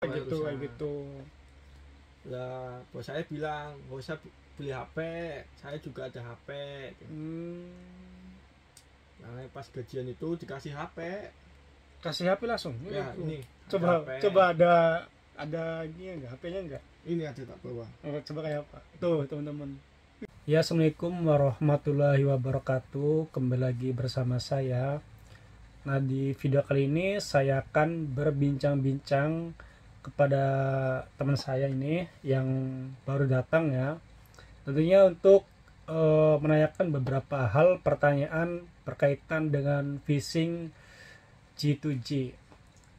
gitu kayak gitu. Lah bos saya bilang nggak usah beli HP, saya juga ada HP. Nah pas gajian itu dikasih HP. Kasih HP langsung Ya itu. ini Coba HP. coba ada ini enggak, HP-nya enggak? Ini ada tak bawa. Coba kayak apa tuh teman-teman. Ya, assalamualaikum warahmatullahi wabarakatuh. Kembali lagi bersama saya. Nah, di video kali ini saya akan berbincang-bincang kepada teman saya ini yang baru datang ya. Tentunya untuk menanyakan beberapa hal pertanyaan berkaitan dengan phishing G2G.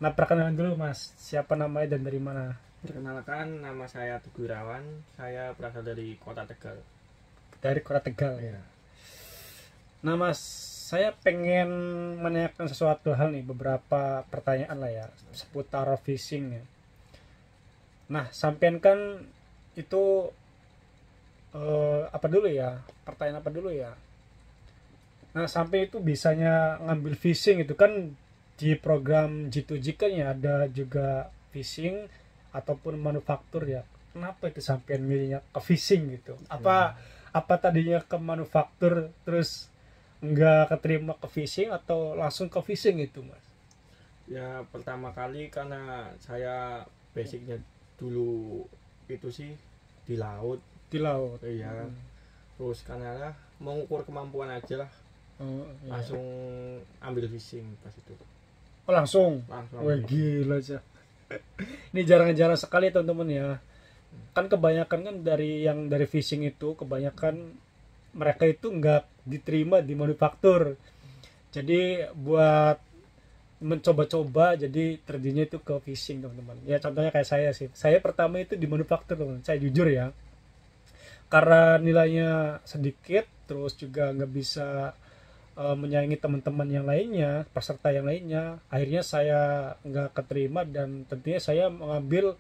Nah, perkenalan dulu Mas, siapa namanya dan dari mana? Perkenalkan, nama saya Teguh Irawan, saya berasal dari Kota Tegal. Dari Kota Tegal ya. Nah Mas, saya pengen menanyakan sesuatu hal nih, beberapa pertanyaan lah ya seputar phishing ya. Nah, sampean kan itu apa dulu ya? Pertanyaan apa dulu ya? Nah, sampai itu bisanya ngambil phishing itu kan di program G2G kan ya ada juga phishing ataupun manufaktur ya. Kenapa itu sampean milihnya ke phishing gitu? Apa tadinya ke manufaktur terus nggak keterima ke phishing atau langsung ke phishing itu Mas? Ya pertama kali karena saya basicnya dulu itu sih di laut. Di laut. Iya. Terus karena mau ngukur kemampuan aja lah, Iya. langsung ambil phishing pas itu. Oh, langsung. Wah, gila aja. Ini jarang-jarang sekali teman-teman ya. Kan kebanyakan kan dari phishing itu kebanyakan mereka itu nggak diterima di manufaktur. Jadi buat mencoba-coba jadi terjadinya itu ke phishing teman-teman. Ya contohnya kayak saya sih. Saya pertama itu di manufaktur teman. Saya jujur ya. Karena nilainya sedikit, terus juga nggak bisa menyaingi teman-teman yang lainnya, peserta yang lainnya, akhirnya saya nggak keterima dan tentunya saya mengambil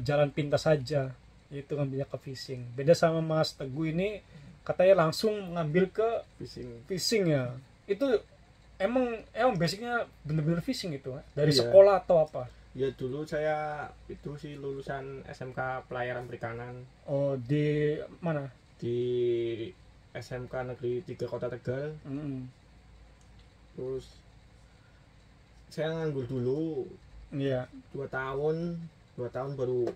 jalan pintas saja, yaitu ngambilnya ke phishing. Beda sama Mas Teguh ini katanya langsung mengambil ke phishing ya. Itu emang basicnya bener-bener phishing itu dari sekolah atau apa? Ya dulu saya itu sih lulusan SMK Pelayaran Perikanan. Oh, di mana? Di SMK Negeri 3 Kota Tegal. Terus saya nganggur dulu. Iya. 2 tahun baru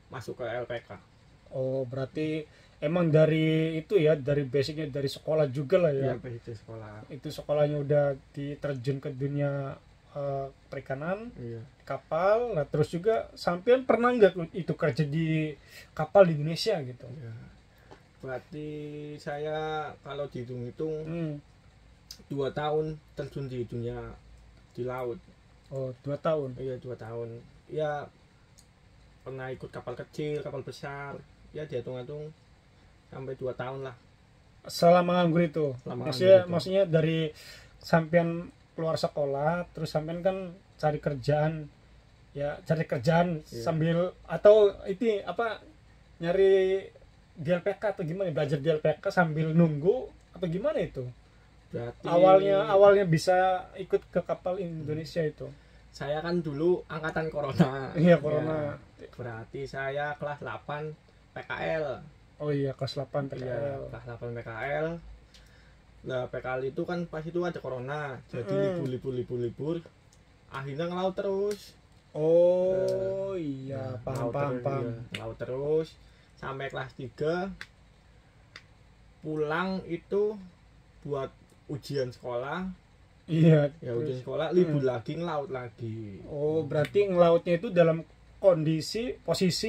masuk ke LPK. Oh, berarti emang dari itu ya, dari basicnya dari sekolah juga lah ya. Iya, basic sekolah. Itu sekolahnya udah diterjun ke dunia perikanan, kapal. Nah, terus juga sampean pernah nggak itu kerja di kapal di Indonesia gitu? Ya. Berarti saya kalau dihitung-hitung 2 tahun terjun di dunia di laut. Oh, 2 tahun? Iya, 2 tahun. Ya pernah ikut kapal kecil, kapal besar. Ya dihitung-hitung sampai 2 tahun lah. Selama nganggur itu? Maksudnya dari sampean keluar sekolah, terus sampean kan cari kerjaan sambil atau itu apa nyari di LPK atau gimana, belajar di LPK sambil nunggu atau gimana itu? Berarti awalnya bisa ikut ke kapal Indonesia itu. Saya kan dulu angkatan corona. Iya, corona. Ya, berarti saya kelas 8 PKL. Oh iya, kelas 8 PKL. Iya, kelas 8 PKL. Nah, PKL itu kan pas itu ada corona. Jadi libur. Akhirnya ngelaut terus. Oh iya, paham. Ngelaut terus sampai kelas 3. Pulang itu buat ujian sekolah. Iya, ya ujian sekolah, libur lagi, ngelaut lagi. Oh, berarti ngelautnya itu dalam posisi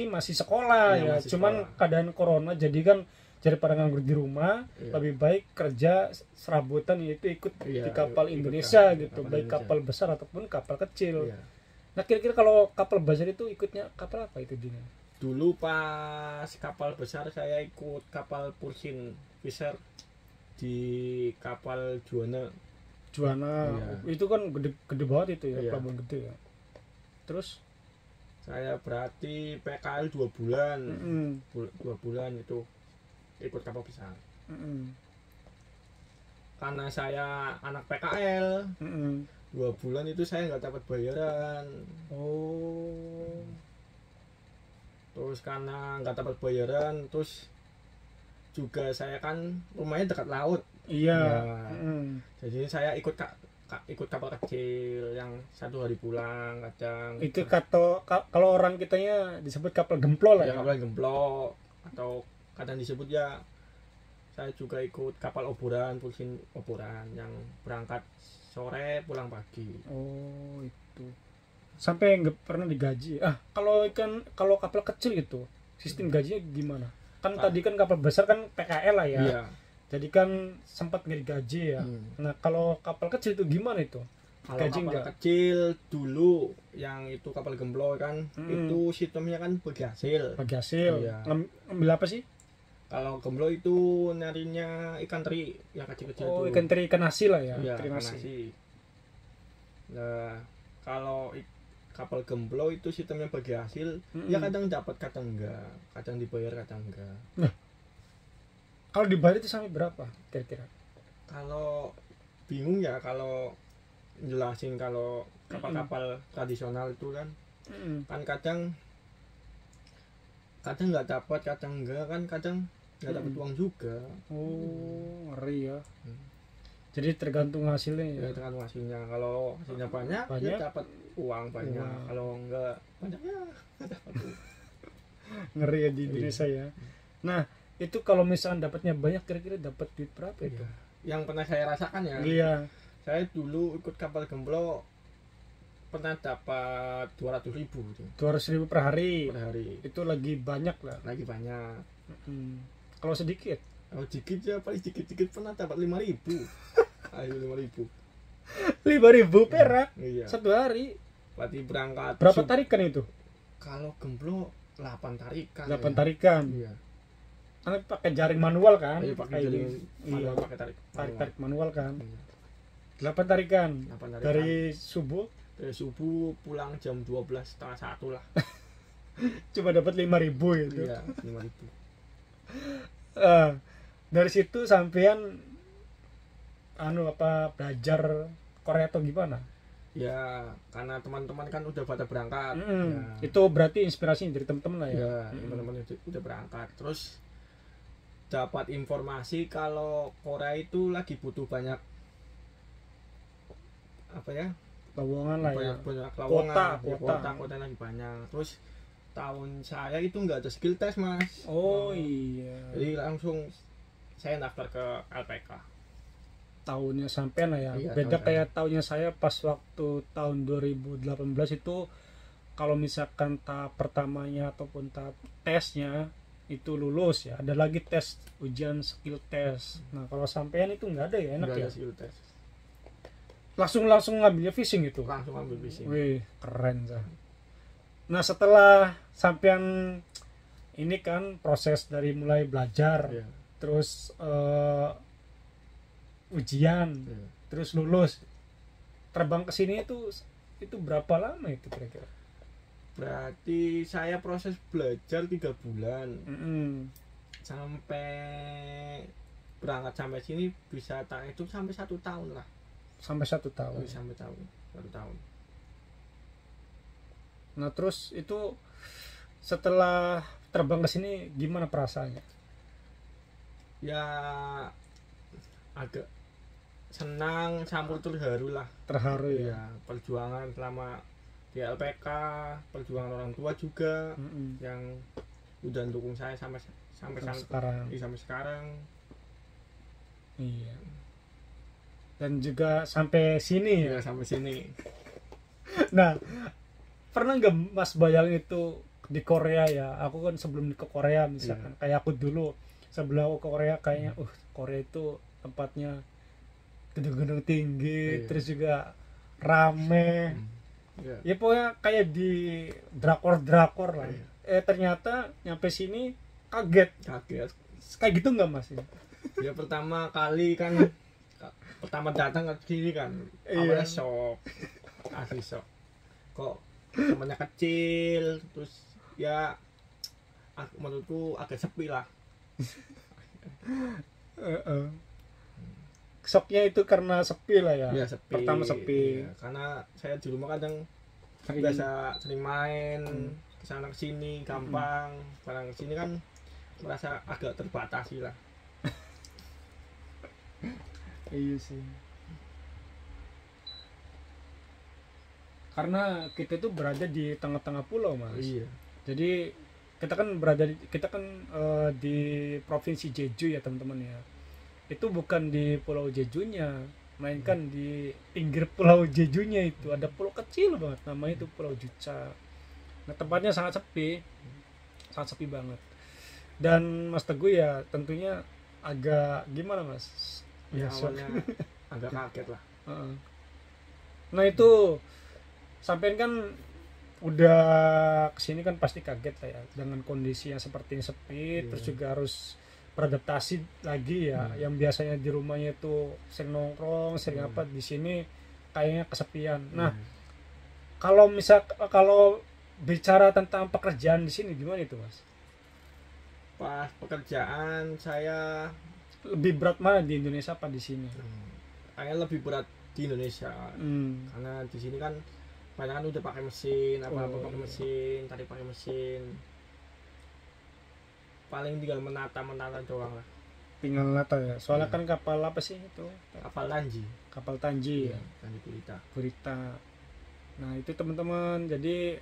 masih sekolah ya. Cuman keadaan corona jadi kan daripada nganggur di rumah, lebih baik kerja serabutan yaitu ikut di kapal Indonesia gitu, baik kapal besar ataupun kapal kecil. Nah, kira-kira kalau kapal besar itu ikutnya kapal apa itu Dina? Dulu pas kapal besar saya ikut kapal Pursin Fisher di kapal Juana. Itu kan gede banget itu ya, pelabuhan gede ya. Terus saya berarti PKL 2 bulan. 2 bulan itu ikut kapal besar. Karena saya anak PKL, 2 bulan itu saya nggak dapat bayaran. Oh. Terus karena nggak dapat bayaran, terus juga saya kan rumahnya dekat laut. Iya. Ya, Mm. jadi saya ikut ikut kapal kecil yang 1 hari pulang kadang. Itu kalau orang kitanya disebut kapal gemplo lah Ya ya. kapal gemplok atau kadang disebut ya, saya juga ikut kapal oboran, pulsin oboran yang berangkat sore pulang pagi. Oh, itu. Sampai nggak pernah digaji. Kalau kapal kecil itu sistem gajinya gimana? Kan Ah. tadi kan kapal besar kan PKL lah ya. Iya. Jadi kan sempat nggak digaji ya. Nah, kalau kapal kecil itu gimana itu? Kalau Gaji kapal nggak? kecil dulu yang itu kapal gemblok kan, itu sistemnya kan bagi hasil. Bagi hasil. Iya. Ngambil apa sih? Kalau gemblok itu nyarinya ikan teri yang kecil-kecil Oh, tuh. ikan teri, ikan nasi lah ya. Iya, Teri ikan nasi. nasi. Nah, kalau kapal gemblok itu sistemnya bagi hasil, ya kadang dapat, kadang enggak, kadang dibayar, kadang enggak. Kalau dibayar itu sampai berapa kira-kira? Kalau bingung ya kalau jelasin kalau kapal-kapal tradisional itu kan, kan kadang nggak dapat, kadang enggak, kan kadang nggak dapat uang juga. Oh, ngeri ya. Jadi tergantung hasilnya ya. Ya tergantung hasilnya. Kalau hasilnya banyak, Banyak, ya dapat uang banyak. uang. Kalau enggak banyak ya nggak dapat uang. Ngeri ya di Indonesia ya. Nah, itu kalau misalkan dapatnya banyak kira-kira dapat duit berapa itu? Yang pernah saya rasakan ya, Iya. saya dulu ikut kapal gemblok pernah dapat 200.000 tuh 200.000 per hari. per hari. Itu lagi banyak lah. Lagi banyak. Kalau sedikit Kalau dikit ya paling dikit pernah dapat 5.000. Ayo 5.000. 5.000 perak Iya. satu hari. Berarti berangkat. Berapa tarikan itu? Kalau gemblok 8 tarikan. 8 ya. tarikan. Iya. Karena pakai jaring manual kan? Ayo pakai Kayak jaring gini. manual, Iya. pakai tarik. Tarik manual kan. Iya. 8 tarikan. 8 tarikan. Dari subuh Dari subuh pulang jam 12 setengah 1 lah. cuma dapat 5.000 gitu. Iya, 5.000. Dari situ sampean belajar Korea atau gimana? Ya, karena teman-teman kan udah pada berangkat. Ya. Itu berarti inspirasi dari teman-teman lah ya. Ya, teman-teman udah berangkat. Terus dapat informasi kalau Korea itu lagi butuh banyak apa ya? Lowongan lah ya. Banyak lowongan. Kuota Lagi banyak. Terus tahun saya itu nggak ada skill test, Mas. Oh iya. Jadi langsung saya daftar ke LPK. Tahunnya sampean lah ya. Iya, Beda tahun kayak tahunnya saya pas waktu tahun 2018 itu, kalau misalkan tahap pertamanya ataupun tahap tesnya itu lulus ya, ada lagi tes ujian skill test. Nah, kalau sampean itu nggak ada ya, enak Nggak ya. ada skill test. Langsung ngambilnya fishing itu. Langsung ambil fishing. Wih, keren sah. Nah, setelah sampean ini kan proses dari mulai belajar, Iya. terus ujian, Iya. terus lulus, terbang ke sini itu berapa lama itu kira-kira? Berarti saya proses belajar 3 bulan. Sampai berangkat sampai sini bisa itu sampai 1 tahun lah. Sampai 1 tahun. Sampai 1 tahun. Nah, terus itu setelah terbang ke sini gimana perasaannya? Ya agak senang campur terharu lah. Terharu ya. Ya, perjuangan selama di LPK, perjuangan orang tua juga yang udah dukung saya sampai sekarang. Sampai sekarang. Iya. Dan juga sampai sini ya. Ya, sampai sini. Nah, pernah nggak Mas bayangin itu di Korea ya? Aku kan sebelum ke Korea misalkan, kayak aku dulu sebelum aku ke Korea kayaknya, Korea itu tempatnya gedung-gedung tinggi, terus juga rame. Ya pokoknya kayak di drakor lah. Ternyata nyampe sini kaget. Kayak gitu nggak Mas? Ya pertama kali kan pertama datang ke sini kan awalnya shock, asli shock. Kok temennya kecil, terus ya menurutku agak sepi lah. shocknya itu karena sepi lah ya. Ya sepi. Pertama sepi. Ya, karena saya di rumah kadang Sering. biasa sering main kesana kesini gampang. Barang kesini kan merasa agak terbatasi lah. Iya sih. Karena kita tuh berada di tengah-tengah pulau, Mas. Iya. Jadi kita kan di provinsi Jeju ya, teman-teman ya. Itu bukan di pulau Jejunya, melainkan di pinggir pulau Jejunya itu ada pulau kecil banget, namanya itu Pulau Juca. Nah, tempatnya sangat sepi banget. Dan Mas Teguh ya tentunya agak gimana, Mas? Ya, shock. awalnya agak kaget lah. Nah itu sampean kan udah kesini kan pasti kaget lah ya dengan kondisi yang seperti ini sepi, terus juga harus beradaptasi lagi ya, yang biasanya di rumahnya itu sering nongkrong, sering apa, di sini kayaknya kesepian. Nah, kalau bicara tentang pekerjaan di sini gimana itu, Mas? Pas pekerjaan saya Lebih berat mana di Indonesia apa di sini? kayaknya lebih berat di Indonesia. Karena di sini kan banyak kan udah pakai mesin, apa-apa pakai mesin, tarik pakai mesin. Paling tinggal menata doang lah. Tinggal nata ya. Soalnya kan kapal apa sih itu? Kapal Tanji. Kapal Tanji ya. Tanji Gurita. Nah itu teman-teman. Jadi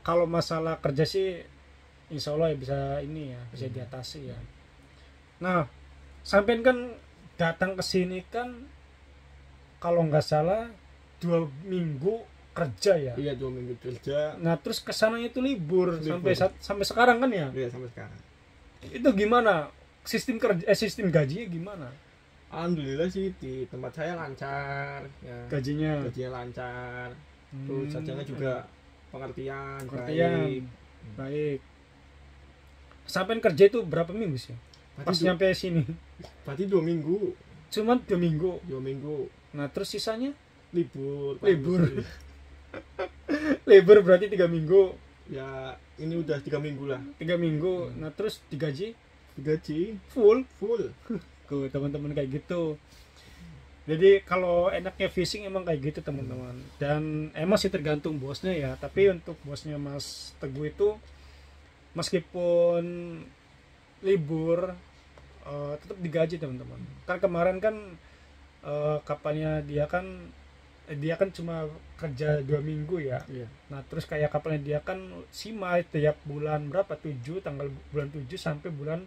kalau masalah kerja sih, insya Allah ya bisa ini ya, bisa diatasi ya. Nah, sampean kan datang ke sini kan kalau nggak salah 2 minggu kerja ya. Iya, 2 minggu kerja. Nah terus kesananya itu libur. Sampai sekarang kan ya. Iya, sampai sekarang. Itu gimana sistem gajinya gimana? Alhamdulillah sih di tempat saya lancar ya. Gajinya lancar. Terus sarjana juga pengertian. Baik. Sampai kerja itu berapa minggu sih? Pas nyampe sini. Berarti 2 minggu. Cuman 2 minggu. 2 minggu. Nah terus sisanya libur. Libur berarti 3 minggu. Ya ini udah 3 minggu lah. 3 minggu. Nah terus digaji full. Tuh teman-teman kayak gitu. Jadi kalau enaknya fishing emang kayak gitu teman-teman. Dan emang sih tergantung bosnya ya. Tapi untuk bosnya Mas Teguh itu meskipun libur tetap digaji teman-teman. Kan kemarin kan kapalnya dia kan cuma kerja 2 minggu ya. Iya. Nah terus kayak kapalnya dia kan simai tiap bulan berapa, 7 tanggal bulan 7 sampai bulan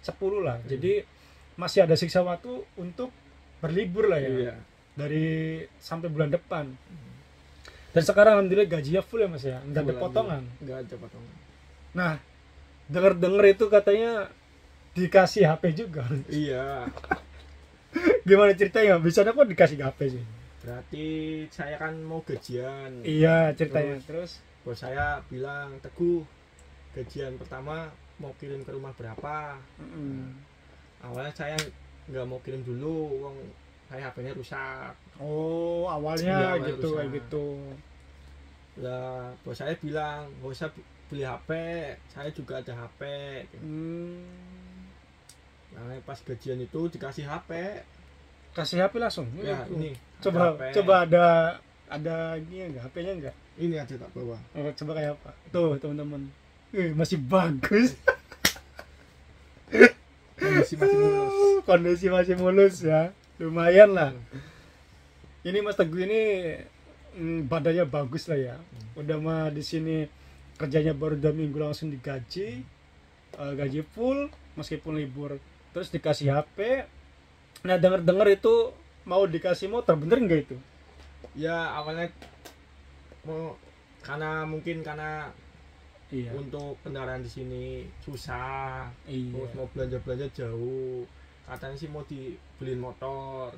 10 lah. Jadi masih ada siksa waktu untuk berlibur lah ya. Iya. Dari sampai bulan depan. Dan sekarang alhamdulillah gajinya full ya Mas ya, nggak ada potongan. Nggak ada potongan. Nah dengar itu katanya dikasih HP juga. Iya. Gimana ceritanya? Biasanya kok dikasih HP sih? Berarti saya kan mau gajian. Iya ceritanya. Terus bos saya bilang, Teguh, gajian pertama mau kirim ke rumah berapa? Awalnya saya nggak mau kirim dulu, uang saya HP-nya rusak. Oh awalnya Iya, gitu rusak. kayak gitu. Lah bos saya bilang, nggak usah beli HP, saya juga ada HP. Nah pas gajian itu dikasih HP. Kasih HP langsung. Ya ini. Coba ada ini enggak, HP-nya enggak? Ini aja tak bawa. Oh, coba kayak apa? Tuh teman-teman. Masih bagus. Kondisi masih mulus ya. Lumayan lah. Ini Mas Teguh ini badannya bagus lah ya. Udah mah di sini kerjanya baru 2 minggu langsung digaji. Gaji full meskipun libur. Terus dikasih HP. Nah dengar itu mau dikasih motor, bener nggak itu? Ya awalnya mau karena iya. Untuk kendaraan di sini susah, iya. Terus mau belanja jauh, katanya sih mau dibeliin motor.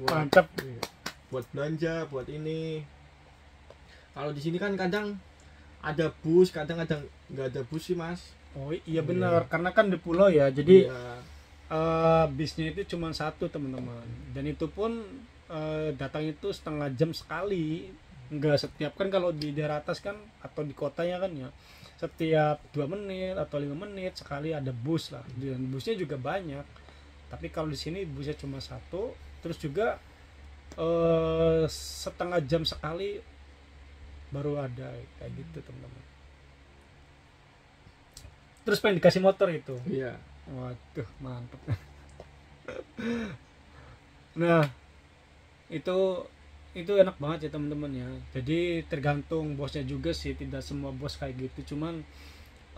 Mantap. Buat belanja, buat ini. Kalau di sini kan kadang ada bus, kadang nggak ada bus sih Mas. Oh iya benar, karena kan di pulau ya, jadi iya. Bisnya itu cuma 1 teman-teman, dan itu pun datang itu setengah jam sekali, nggak setiap kan. Kalau di daerah atas kan atau di kotanya kan ya setiap 2 menit atau 5 menit sekali ada bus lah, dan busnya juga banyak. Tapi kalau di sini busnya cuma satu, terus juga setengah jam sekali baru ada kayak gitu teman-teman. Terus pengen dikasih motor itu. Iya. Waduh, mantep. Nah, itu enak banget ya teman-teman ya. Jadi tergantung bosnya juga sih, tidak semua bos kayak gitu. Cuman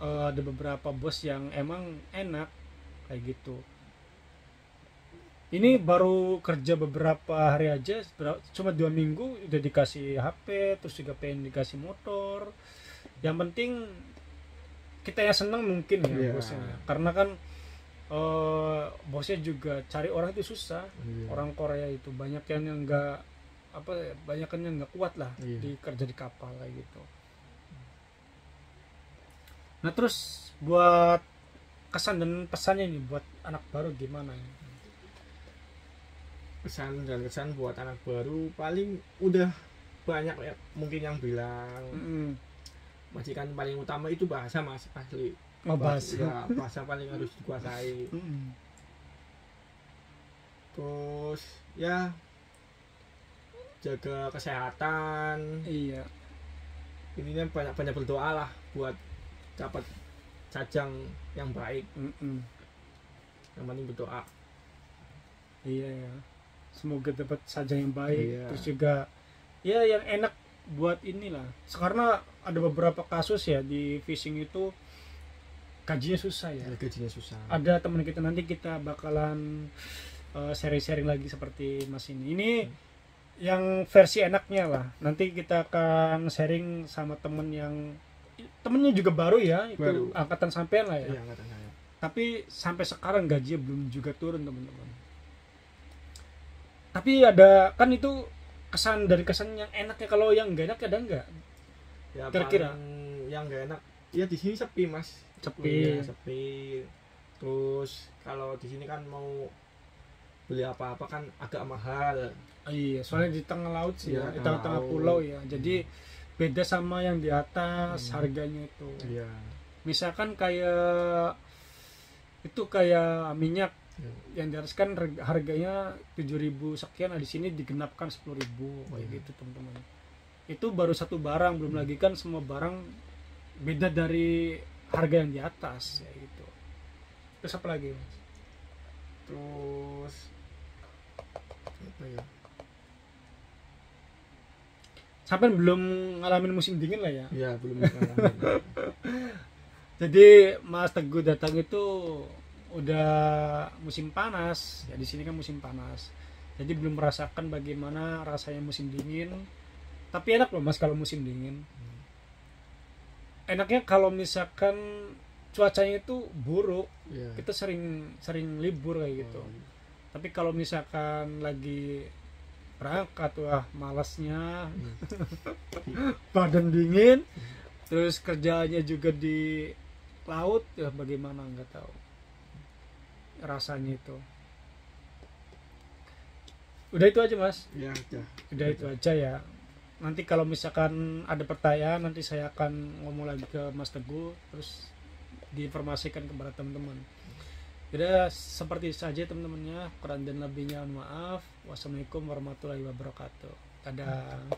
ada beberapa bos yang emang enak kayak gitu. Ini baru kerja beberapa hari aja, cuma 2 minggu udah dikasih HP, terus juga pengen dikasih motor. Yang penting kita ya senang mungkin ya Iya. bosnya, karena kan bosnya juga cari orang itu susah. Iya. Orang Korea itu banyak yang nggak apa, banyak yang nggak kuat lah Iya. di kerja di kapal kayak gitu. Nah terus buat kesan dan pesannya nih buat anak baru gimana ya? Pesan dan kesan buat anak baru paling udah banyak ya mungkin yang bilang majikan paling utama itu bahasa mas, asli. Bahasa. Ya, bahasa paling harus dikuasai. Terus ya jaga kesehatan. Iya. Intinya banyak berdoa lah buat dapat sajang yang baik. Yang penting berdoa. Iya ya. Semoga dapat saja yang baik. Iya. Terus juga ya yang enak buat inilah. Karena ada beberapa kasus ya di fishing itu gajinya susah ya. Gajinya susah. Ada teman kita, nanti kita bakalan sharing-sharing lagi seperti Mas ini. Ini yang versi enaknya lah. Nanti kita akan sharing sama temennya juga baru ya, itu Baru. angkatan sampean lah ya. Iya, angkatan saya. Tapi sampai sekarang gajinya belum juga turun teman-teman. Tapi ada kan itu kesan dari kesan yang enaknya. Kalau yang enggak enak ada enggak? Ya, Kira-kira paling yang nggak enak ya di sini sepi mas. Sepi. Iya, sepi. Terus kalau di sini kan mau beli apa-apa kan agak mahal. Iya, soalnya di tengah laut sih Iya, ya, di tengah-tengah laut. pulau ya. Jadi beda sama yang di atas harganya itu. Iya. Misalkan kayak minyak yang di atas kan harganya 7.000 sekian, nah di sini digenapkan 10.000 kayak gitu teman-teman. Itu baru satu barang, belum lagi kan semua barang beda dari harga yang di atas ya gitu. Terus apa lagi Mas? Terus apa ya? Sampai belum ngalamin musim dingin lah ya. Ya belum ngalamin. Jadi Mas Teguh datang itu udah musim panas ya, di sini kan musim panas. Jadi belum merasakan bagaimana rasanya musim dingin. Tapi enak loh Mas kalau musim dingin. Enaknya kalau misalkan cuacanya itu buruk, Iya. kita sering libur kayak gitu. Tapi kalau misalkan lagi berangkat, wah malasnya, badan dingin, terus kerjanya juga di laut, ya bagaimana nggak tahu rasanya itu. Udah itu aja Mas. Ya, Udah itu aja ya. Nanti kalau misalkan ada pertanyaan, nanti saya akan ngomong lagi ke Mas Teguh, terus diinformasikan kepada teman-teman. Jadi seperti saja teman-temannya, kurang dan lebihnya maaf. Wassalamualaikum warahmatullahi wabarakatuh. Dadah.